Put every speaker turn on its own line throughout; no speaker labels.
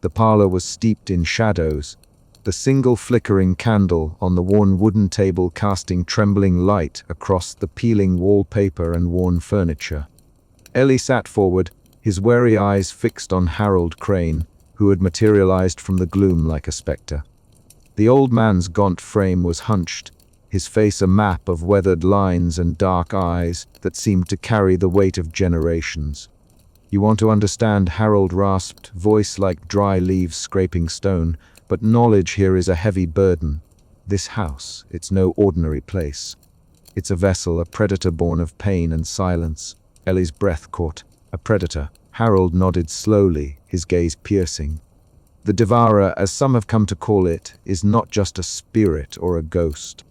The parlor was steeped in shadows, the single flickering candle on the worn wooden table casting trembling light across the peeling wallpaper and worn furniture. Ellie sat forward, his wary eyes fixed on Harold Crane, who had materialized from the gloom like a spectre. The old man's gaunt frame was hunched, his face a map of weathered lines and dark eyes that seemed to carry the weight of generations. "You want to understand," Harold rasped, voice like dry leaves scraping stone, "but knowledge here is a heavy burden. This house, it's no ordinary place. It's a vessel, a predator born of pain and silence." Ellie's breath caught. "A predator." Harold nodded slowly, his gaze piercing. "The Devourer, as some have come to call it, is not just a spirit or a ghost.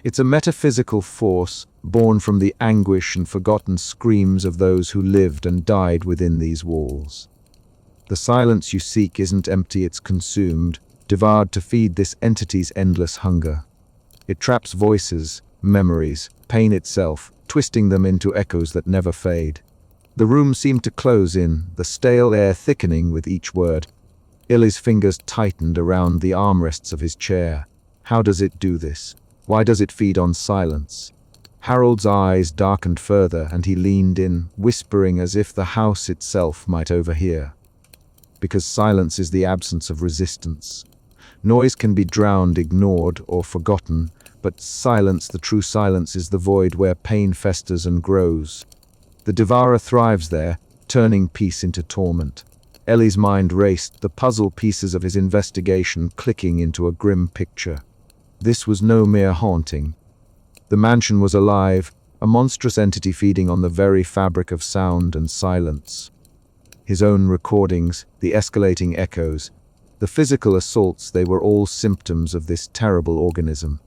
It's a metaphysical force born from the anguish and forgotten screams of those who lived and died within these walls. The silence you seek isn't empty, it's consumed, devoured to feed this entity's endless hunger. It traps voices, memories, pain itself, twisting them into echoes that never fade." The room seemed to close in, the stale air thickening with each word. Ellie's fingers tightened around the armrests of his chair. How does it do this? Why does it feed on silence? Harold's eyes darkened further, and he leaned in, whispering as if the house itself might overhear. Because silence is the absence of resistance. Noise can be drowned, ignored, or forgotten, but silence, the true silence, is the void where pain festers and grows. The Devourer thrives there, turning peace into torment. Ellie's mind raced, the puzzle pieces of his investigation clicking into a grim picture. This was no mere haunting. The mansion was alive, a monstrous entity feeding on the very fabric of sound and silence. His own recordings, the escalating echoes, the physical assaults, they were all symptoms of this terrible organism.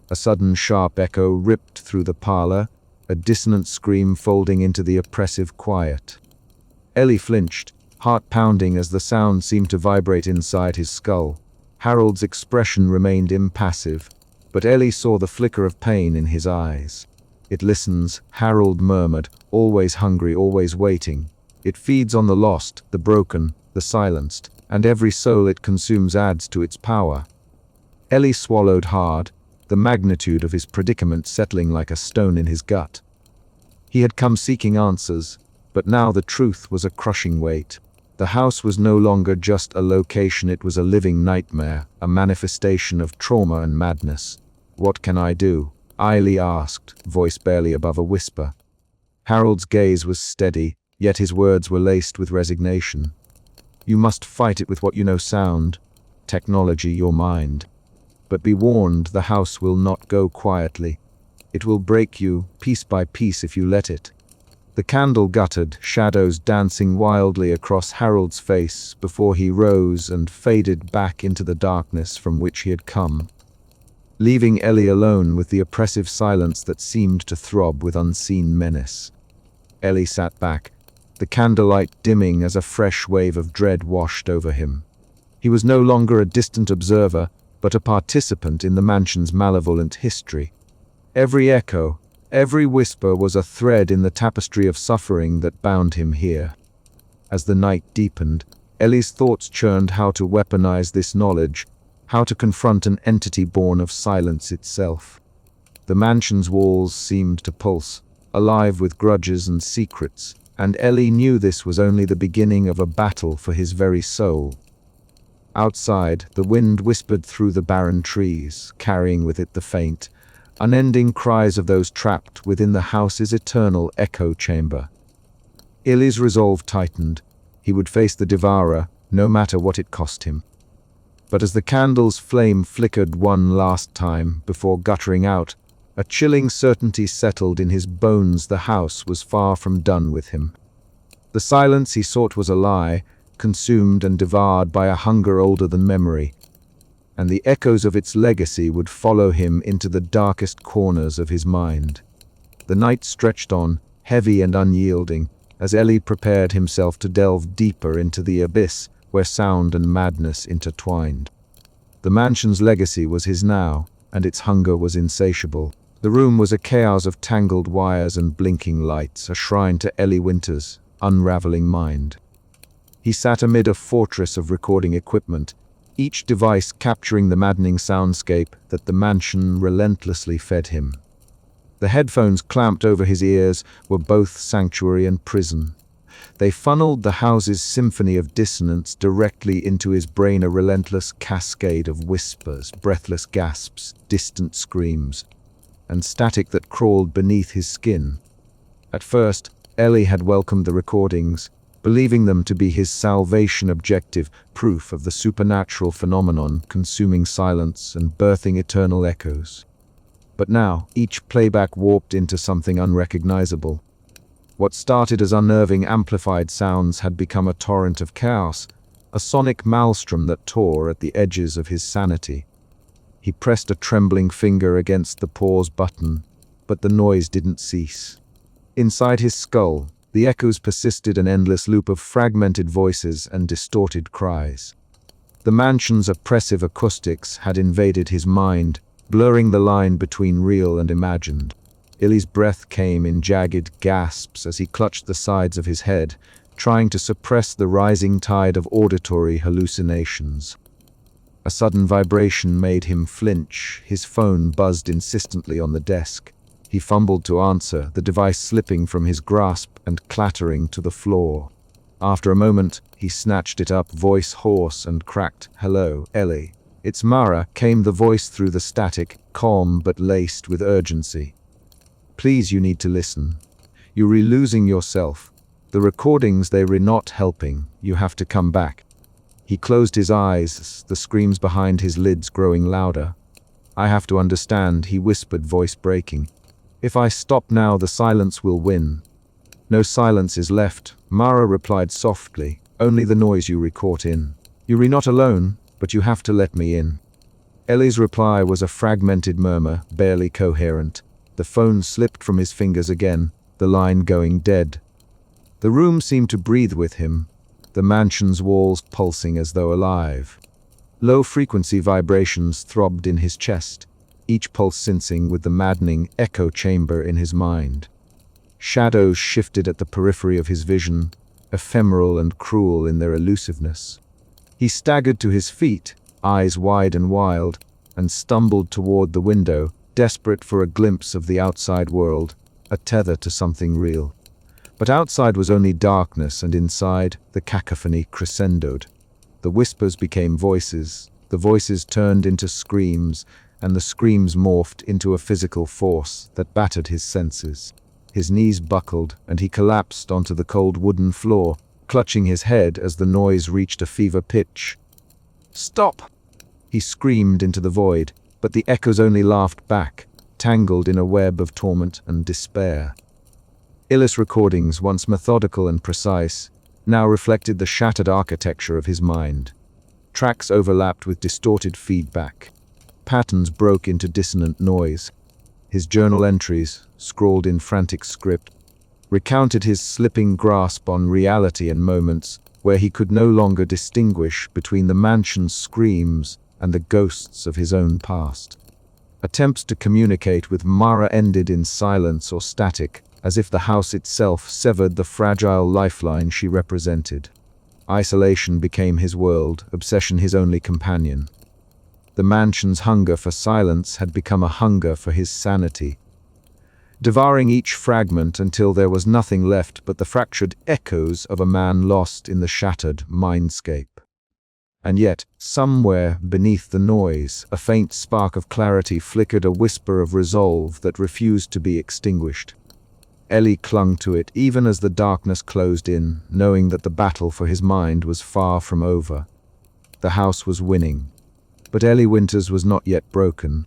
A sudden sharp echo ripped through the parlor, a dissonant scream folding into the oppressive quiet. Ellie flinched, heart pounding as the sound seemed to vibrate inside his skull. Harold's expression remained impassive, but Ellie saw the flicker of pain in his eyes. "It listens," Harold murmured, "always hungry, always waiting. It feeds on the lost, the broken, the silenced, and every soul it consumes adds to its power." Ellie swallowed hard, the magnitude of his predicament settling like a stone in his gut. He had come seeking answers, but now the truth was a crushing weight. The house was no longer just a location, it was a living nightmare, a manifestation of trauma and madness. "What can I do?" Eileen asked, voice barely above a whisper. Harold's gaze was steady, yet his words were laced with resignation. "You must fight it with what you know, sound, technology, your mind. But be warned, the house will not go quietly. It will break you, piece by piece, if you let it." The candle guttered, shadows dancing wildly across Harold's face before he rose and faded back into the darkness from which he had come, leaving Ellie alone with the oppressive silence that seemed to throb with unseen menace. Ellie sat back, the candlelight dimming as a fresh wave of dread washed over him. He was no longer a distant observer, but a participant in the mansion's malevolent history. Every echo, every whisper was a thread in the tapestry of suffering that bound him here. As the night deepened, Ellie's thoughts churned how to weaponize this knowledge, how to confront an entity born of silence itself. The mansion's walls seemed to pulse, alive with grudges and secrets, and Ellie knew this was only the beginning of a battle for his very soul. Outside, the wind whispered through the barren trees, carrying with it the faint, unending cries of those trapped within the house's eternal echo chamber. Ellie's resolve tightened. He would face the Devourer, no matter what it cost him. But as the candle's flame flickered one last time before guttering out, a chilling certainty settled in his bones. The house was far from done with him. The silence he sought was a lie, consumed and devoured by a hunger older than memory, and the echoes of its legacy would follow him into the darkest corners of his mind. The night stretched on, heavy and unyielding, as Ellie prepared himself to delve deeper into the abyss where sound and madness intertwined. The mansion's legacy was his now, and its hunger was insatiable. The room was a chaos of tangled wires and blinking lights, a shrine to Ellie Winter's unraveling mind. He sat amid a fortress of recording equipment, each device capturing the maddening soundscape that the mansion relentlessly fed him. The headphones clamped over his ears were both sanctuary and prison. They funneled the house's symphony of dissonance directly into his brain, a relentless cascade of whispers, breathless gasps, distant screams, and static that crawled beneath his skin. At first, Ellie had welcomed the recordings, believing them to be his salvation, objective proof of the supernatural phenomenon consuming silence and birthing eternal echoes. But now, each playback warped into something unrecognizable. What started as unnerving amplified sounds had become a torrent of chaos, a sonic maelstrom that tore at the edges of his sanity. He pressed a trembling finger against the pause button, but the noise didn't cease. Inside his skull, the echoes persisted, an endless loop of fragmented voices and distorted cries. The mansion's oppressive acoustics had invaded his mind, blurring the line between real and imagined. Illy's breath came in jagged gasps as he clutched the sides of his head, trying to suppress the rising tide of auditory hallucinations. A sudden vibration made him flinch. His phone buzzed insistently on the desk. He fumbled to answer, the device slipping from his grasp and clattering to the floor. After a moment, he snatched it up, voice hoarse and cracked. "Hello, Ellie." "It's Mara," came the voice through the static, calm but laced with urgency. "Please, you need to listen. You're losing yourself. The recordings, they're not helping. You have to come back." He closed his eyes, the screams behind his lids growing louder. "I have to understand," he whispered, voice breaking. "If I stop now, the silence will win." "No silence is left," Mara replied softly. "Only the noise you caught in. You're not alone, but you have to let me in." Ellie's reply was a fragmented murmur, barely coherent. The phone slipped from his fingers again, the line going dead. The room seemed to breathe with him, the mansion's walls pulsing as though alive. Low-frequency vibrations throbbed in his chest, each pulse syncing with the maddening echo chamber in his mind. Shadows shifted at the periphery of his vision, ephemeral and cruel in their elusiveness. He staggered to his feet, eyes wide and wild, and stumbled toward the window, desperate for a glimpse of the outside world, a tether to something real. But outside was only darkness, and inside, the cacophony crescendoed. The whispers became voices, the voices turned into screams, and the screams morphed into a physical force that battered his senses. His knees buckled, and he collapsed onto the cold wooden floor, clutching his head as the noise reached a fever pitch. "Stop!" he screamed into the void, but the echoes only laughed back, tangled in a web of torment and despair. Illy's recordings, once methodical and precise, now reflected the shattered architecture of his mind. Tracks overlapped with distorted feedback. Patterns broke into dissonant noise. His journal entries, scrawled in frantic script, recounted his slipping grasp on reality and moments where he could no longer distinguish between the mansion's screams and the ghosts of his own past. Attempts to communicate with Mara ended in silence or static, as if the house itself severed the fragile lifeline she represented. Isolation became his world, obsession his only companion. The mansion's hunger for silence had become a hunger for his sanity, devouring each fragment until there was nothing left but the fractured echoes of a man lost in the shattered mindscape. And yet, somewhere beneath the noise, a faint spark of clarity flickered, a whisper of resolve that refused to be extinguished. Ellie clung to it even as the darkness closed in, knowing that the battle for his mind was far from over. The house was winning, but Ellie Winters was not yet broken.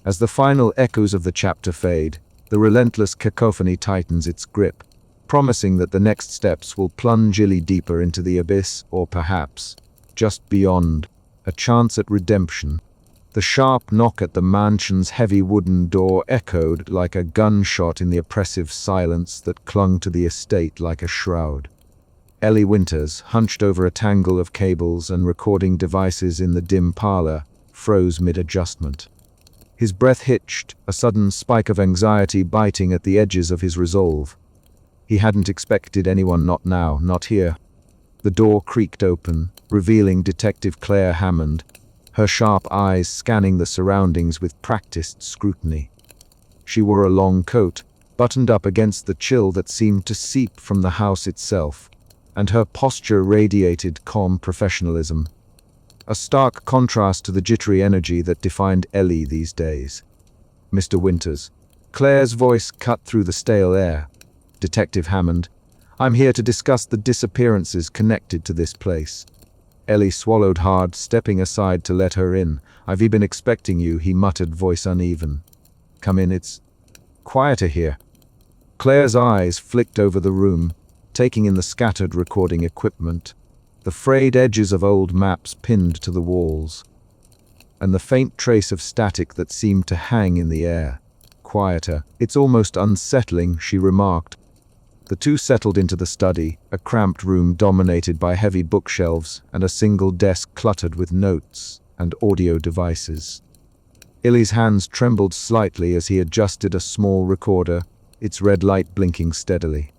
As the final echoes of the chapter fade, the relentless cacophony tightens its grip, promising that the next steps will plunge Illy deeper into the abyss, or perhaps, just beyond, a chance at redemption. The sharp knock at the mansion's heavy wooden door echoed like a gunshot in the oppressive silence that clung to the estate like a shroud. Ellie Winters, hunched over a tangle of cables and recording devices in the dim parlor, froze mid-adjustment. His breath hitched, a sudden spike of anxiety biting at the edges of his resolve. He hadn't expected anyone, not now, not here. The door creaked open, revealing Detective Claire Hammond, her sharp eyes scanning the surroundings with practiced scrutiny. She wore a long coat, buttoned up against the chill that seemed to seep from the house itself, and her posture radiated calm professionalism, a stark contrast to the jittery energy that defined Ellie these days. "Mr. Winters." Claire's voice cut through the stale air. "Detective Hammond, I'm here to discuss the disappearances connected to this place." Ellie swallowed hard, stepping aside to let her in. "I've been expecting you," he muttered, voice uneven. "Come in, it's quieter here." Claire's eyes flicked over the room, taking in the scattered recording equipment, the frayed edges of old maps pinned to the walls, and the faint trace of static that seemed to hang in the air. "Quieter. It's almost unsettling," she remarked. The two settled into the study, a cramped room dominated by heavy bookshelves and a single desk cluttered with notes and audio devices. Ellie's hands trembled slightly as he adjusted a small recorder, its red light blinking steadily.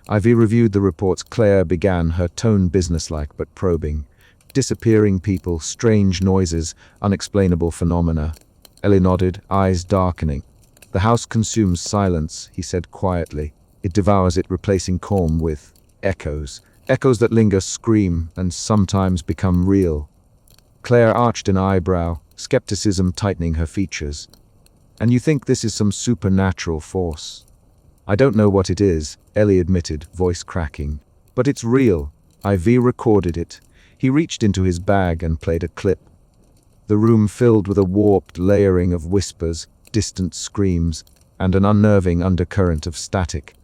"I've reviewed the reports," Claire began, her tone businesslike but probing. "Disappearing people, strange noises, unexplainable phenomena." Ellie nodded, eyes darkening. "The house consumes silence," he said quietly. "It devours it, replacing calm with echoes. Echoes that linger, scream, and sometimes become real." Claire arched an eyebrow, skepticism tightening her features. "And you think this is some supernatural force?" "I don't know what it is," Ellie admitted, voice cracking. "But it's real. I've recorded it." He reached into his bag and played a clip. The room filled with a warped layering of whispers, distant screams, and an unnerving undercurrent of static.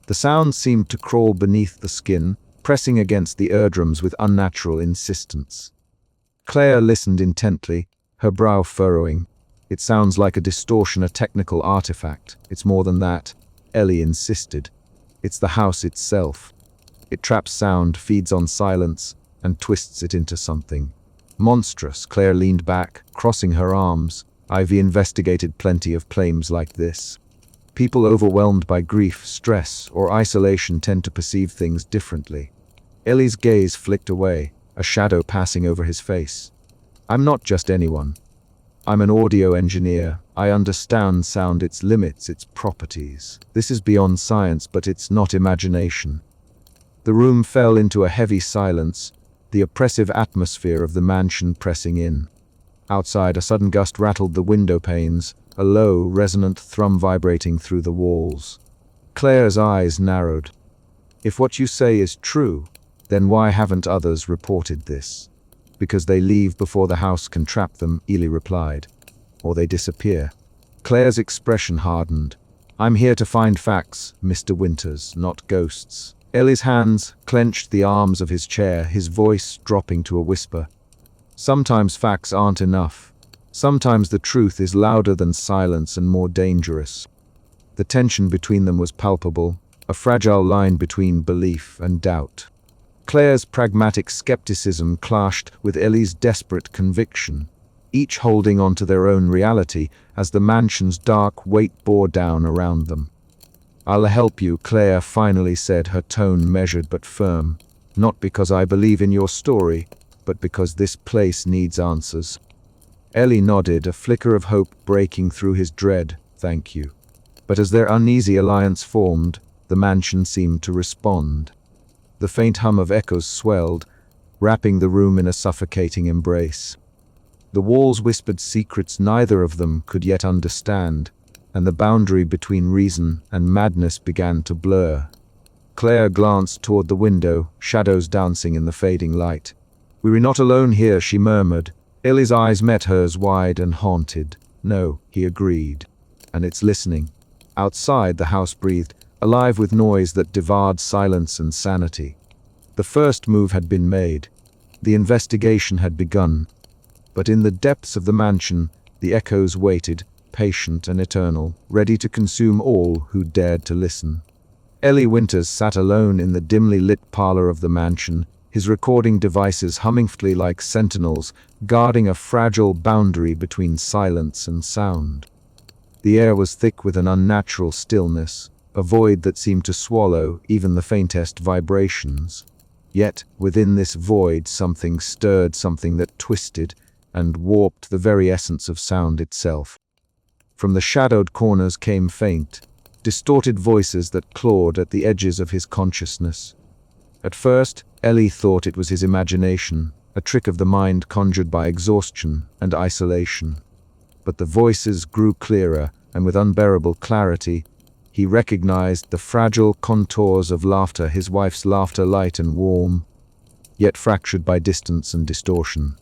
The sound seemed to crawl beneath the skin, pressing against the eardrums with unnatural insistence. Claire listened intently, her brow furrowing. "It sounds like a distortion, a technical artifact. It's more than that," Ellie insisted. "It's the house itself. It traps sound, feeds on silence, and twists it into something monstrous." Claire leaned back, crossing her arms. "I've investigated plenty of claims like this. People overwhelmed by grief, stress, or isolation tend to perceive things differently." Ellie's gaze flicked away, a shadow passing over his face. "I'm not just anyone. I'm an audio engineer. I understand sound, its limits, its properties. This is beyond science, but it's not imagination." The room fell into a heavy silence, the oppressive atmosphere of the mansion pressing in. Outside, a sudden gust rattled the window panes, a low, resonant thrum vibrating through the walls. Claire's eyes narrowed. "If what you say is true, then why haven't others reported this?" "Because they leave before the house can trap them," Ely replied. "Or they disappear." Claire's expression hardened. "I'm here to find facts, Mr. Winters, not ghosts." Ellie's hands clenched the arms of his chair, his voice dropping to a whisper. "Sometimes facts aren't enough. Sometimes the truth is louder than silence and more dangerous." The tension between them was palpable, a fragile line between belief and doubt. Claire's pragmatic skepticism clashed with Ellie's desperate conviction, each holding on to their own reality as the mansion's dark weight bore down around them. "I'll help you," Claire finally said, her tone measured but firm. "Not because I believe in your story, but because this place needs answers." Ellie nodded, a flicker of hope breaking through his dread. "Thank you." But as their uneasy alliance formed, the mansion seemed to respond. The faint hum of echoes swelled, wrapping the room in a suffocating embrace. The walls whispered secrets neither of them could yet understand, and the boundary between reason and madness began to blur. Claire glanced toward the window, shadows dancing in the fading light. "We're not alone here," she murmured. Ellie's eyes met hers, wide and haunted. "No," he agreed. "And it's listening." Outside, the house breathed, alive with noise that devoured silence and sanity. The first move had been made. The investigation had begun. But in the depths of the mansion, the echoes waited, patient and eternal, ready to consume all who dared to listen. Ellie Winters sat alone in the dimly lit parlor of the mansion, his recording devices humming fitfully like sentinels, guarding a fragile boundary between silence and sound. The air was thick with an unnatural stillness, a void that seemed to swallow even the faintest vibrations. Yet, within this void, something stirred, something that twisted and warped the very essence of sound itself. From the shadowed corners came faint, distorted voices that clawed at the edges of his consciousness. At first, Ellie thought it was his imagination, a trick of the mind conjured by exhaustion and isolation. But the voices grew clearer, and with unbearable clarity, he recognized the fragile contours of laughter, his wife's laughter, light and warm, yet fractured by distance and distortion.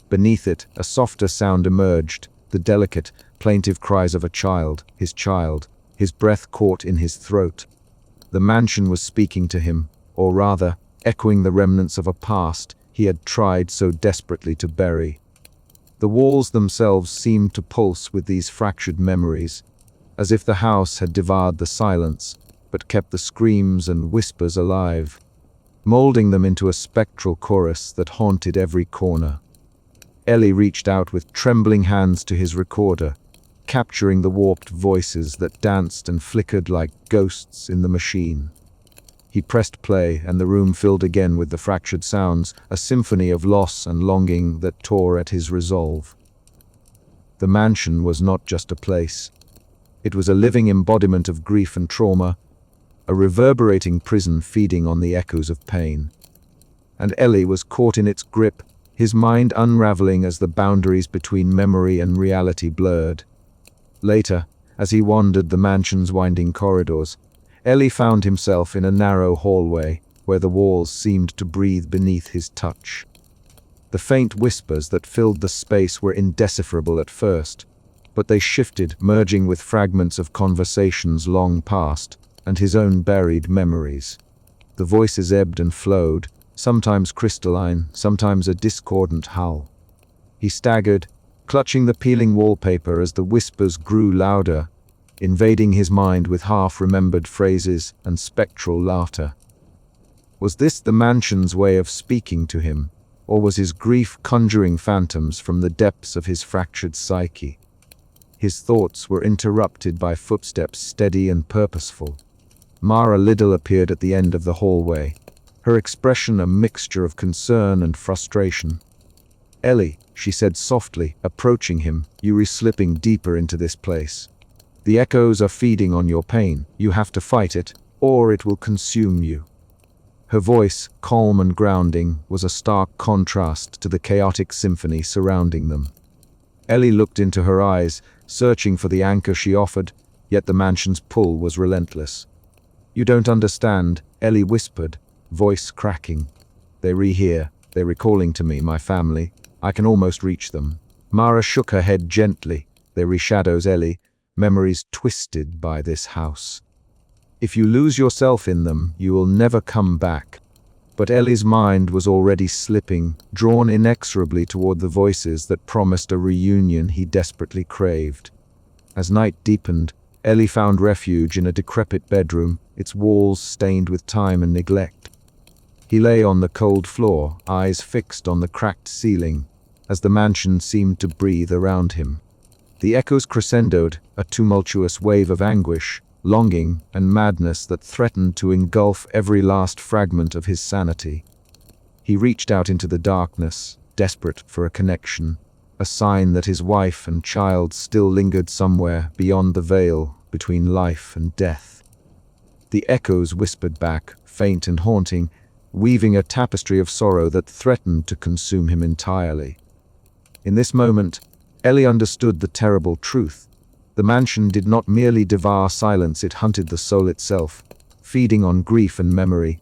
Beneath it, a softer sound emerged, the delicate, plaintive cries of a child, his breath caught in his throat. The mansion was speaking to him, or rather, echoing the remnants of a past he had tried so desperately to bury. The walls themselves seemed to pulse with these fractured memories, as if the house had devoured the silence, but kept the screams and whispers alive, molding them into a spectral chorus that haunted every corner. Ellie reached out with trembling hands to his recorder, capturing the warped voices that danced and flickered like ghosts in the machine. He pressed play, and the room filled again with the fractured sounds, a symphony of loss and longing that tore at his resolve. The mansion was not just a place. It was a living embodiment of grief and trauma, a reverberating prison feeding on the echoes of pain. And Ellie was caught in its grip, his mind unraveling as the boundaries between memory and reality blurred. Later, as he wandered the mansion's winding corridors, Ellie found himself in a narrow hallway where the walls seemed to breathe beneath his touch. The faint whispers that filled the space were indecipherable at first, but they shifted, merging with fragments of conversations long past and his own buried memories. The voices ebbed and flowed, sometimes crystalline, sometimes a discordant howl. He staggered, clutching the peeling wallpaper as the whispers grew louder, invading his mind with half-remembered phrases and spectral laughter. Was this the mansion's way of speaking to him, or was his grief conjuring phantoms from the depths of his fractured psyche? His thoughts were interrupted by footsteps steady and purposeful. Mara Liddell appeared at the end of the hallway, her expression a mixture of concern and frustration. "Ellie," she said softly, approaching him, "you are slipping deeper into this place. The echoes are feeding on your pain. You have to fight it, or it will consume you." Her voice, calm and grounding, was a stark contrast to the chaotic symphony surrounding them. Ellie looked into her eyes, searching for the anchor she offered, yet the mansion's pull was relentless. "You don't understand," Ellie whispered, voice cracking. They're here, they're recalling to me, my family. I can almost reach them." Mara shook her head gently. "They reshadows, Ellie, memories twisted by this house. If you lose yourself in them, you will never come back." But Ellie's mind was already slipping, drawn inexorably toward the voices that promised a reunion he desperately craved. As night deepened, Ellie found refuge in a decrepit bedroom, its walls stained with time and neglect. He lay on the cold floor, eyes fixed on the cracked ceiling, as the mansion seemed to breathe around him. The echoes crescendoed, a tumultuous wave of anguish, longing, and madness that threatened to engulf every last fragment of his sanity. He reached out into the darkness, desperate for a connection, a sign that his wife and child still lingered somewhere beyond the veil between life and death. The echoes whispered back, faint and haunting, weaving a tapestry of sorrow that threatened to consume him entirely. In this moment, Ellie understood the terrible truth. The mansion did not merely devour silence, it hunted the soul itself, feeding on grief and memory,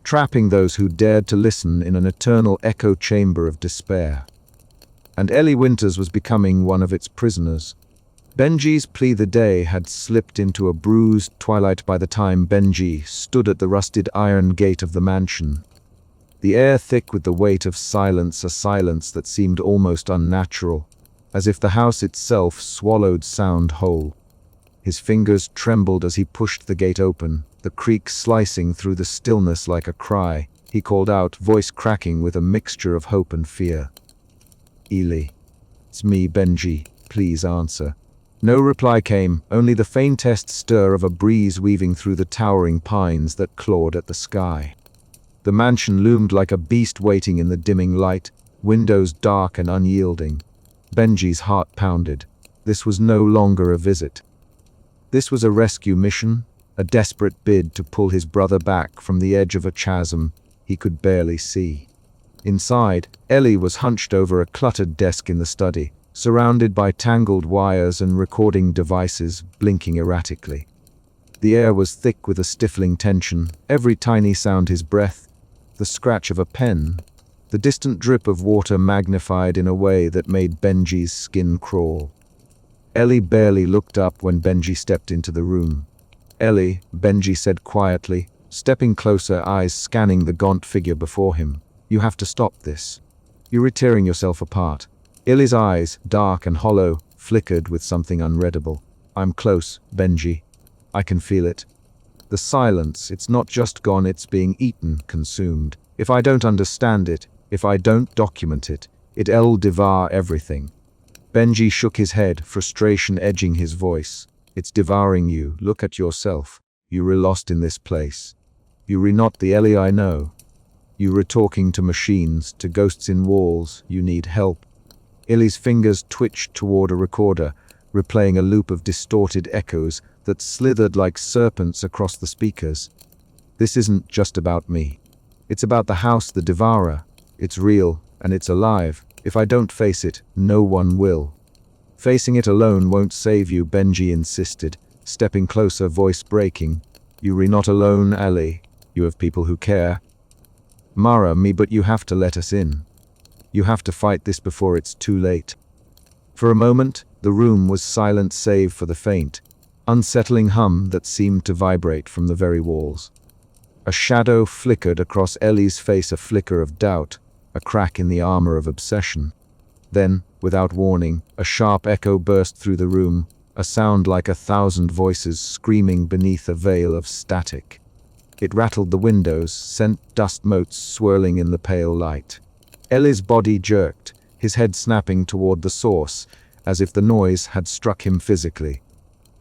trapping those who dared to listen in an eternal echo chamber of despair. And Ellie Winters was becoming one of its prisoners. Benji's plea the day had slipped into a bruised twilight by the time Benji stood at the rusted iron gate of the mansion. The air thick with the weight of silence, a silence that seemed almost unnatural, as if the house itself swallowed sound whole. His fingers trembled as he pushed the gate open, the creak slicing through the stillness like a cry. He called out, voice cracking with a mixture of hope and fear. "Eli, it's me, Benji. Please answer." No reply came, only the faintest stir of a breeze weaving through the towering pines that clawed at the sky. The mansion loomed like a beast waiting in the dimming light, windows dark and unyielding. Benji's heart pounded. This was no longer a visit. This was a rescue mission, a desperate bid to pull his brother back from the edge of a chasm he could barely see. Inside, Ellie was hunched over a cluttered desk in the study, surrounded by tangled wires and recording devices blinking erratically. The air was thick with a stifling tension, every tiny sound his breath, the scratch of a pen, the distant drip of water magnified in a way that made Benji's skin crawl. Ellie barely looked up when Benji stepped into the room. "Ellie," Benji said quietly, stepping closer, eyes scanning the gaunt figure before him. "You have to stop this. You're tearing yourself apart." Ellie's eyes, dark and hollow, flickered with something unreadable. "I'm close, Benji. I can feel it. The silence, it's not just gone, it's being eaten, consumed. If I don't understand it, if I don't document it, it'll devour everything." Benji shook his head, frustration edging his voice. "It's devouring you. Look at yourself. You were lost in this place. You were not the Ellie I know. You were talking to machines, to ghosts in walls. You need help." Ellie's fingers twitched toward a recorder, replaying a loop of distorted echoes that slithered like serpents across the speakers. "This isn't just about me. It's about the house, the devourer. It's real, and it's alive. If I don't face it, no one will." "Facing it alone won't save you," Benji insisted, stepping closer, voice breaking. "You're not alone, Ellie. You have people who care. Mara, me, but you have to let us in. You have to fight this before it's too late." For a moment, the room was silent save for the faint, unsettling hum that seemed to vibrate from the very walls. A shadow flickered across Ellie's face, a flicker of doubt, a crack in the armor of obsession. Then, without warning, a sharp echo burst through the room, a sound like 1,000 voices screaming beneath a veil of static. It rattled the windows, sent dust motes swirling in the pale light. Ellie's body jerked, his head snapping toward the source, as if the noise had struck him physically.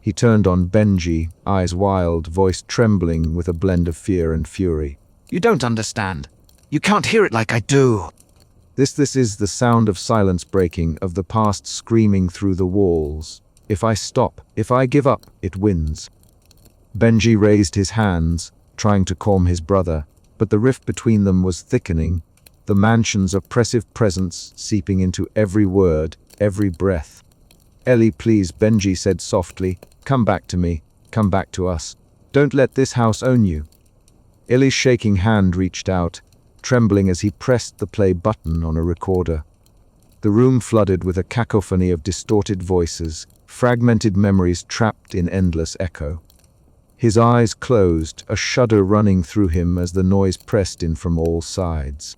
He turned on Benji, eyes wild, voice trembling with a blend of fear and fury.
"You don't understand. You can't hear it like I do."
This is the sound of silence breaking, of the past screaming through the walls. "If I stop, if I give up, it wins." Benji raised his hands, trying to calm his brother, but the rift between them was thickening, the mansion's oppressive presence seeping into every word, every breath. "Ellie, please," Benji said softly. "Come back to me. Come back to us. Don't let this house own you." Ellie's shaking hand reached out, trembling as he pressed the play button on a recorder. The room flooded with a cacophony of distorted voices, fragmented memories trapped in endless echo. His eyes closed, a shudder running through him as the noise pressed in from all sides.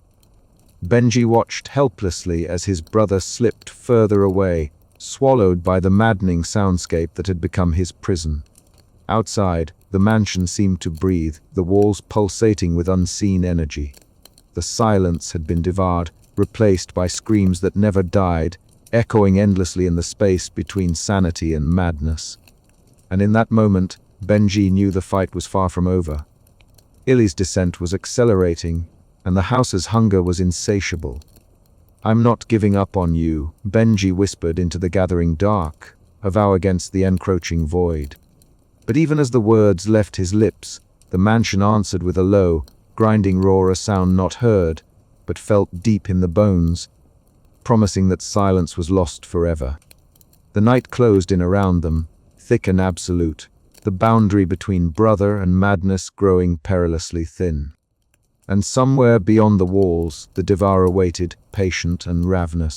Benji watched helplessly as his brother slipped further away, swallowed by the maddening soundscape that had become his prison. Outside, the mansion seemed to breathe, the walls pulsating with unseen energy. The silence had been devoured, replaced by screams that never died, echoing endlessly in the space between sanity and madness. And in that moment, Benji knew the fight was far from over. Ellie's descent was accelerating, and the house's hunger was insatiable. "I'm not giving up on you," Benji whispered into the gathering dark, a vow against the encroaching void. But even as the words left his lips, the mansion answered with a low, grinding roar, a sound not heard, but felt deep in the bones, promising that silence was lost forever. The night closed in around them, thick and absolute, the boundary between brother and madness growing perilously thin. And somewhere beyond the walls, the devourer waited, patient and ravenous.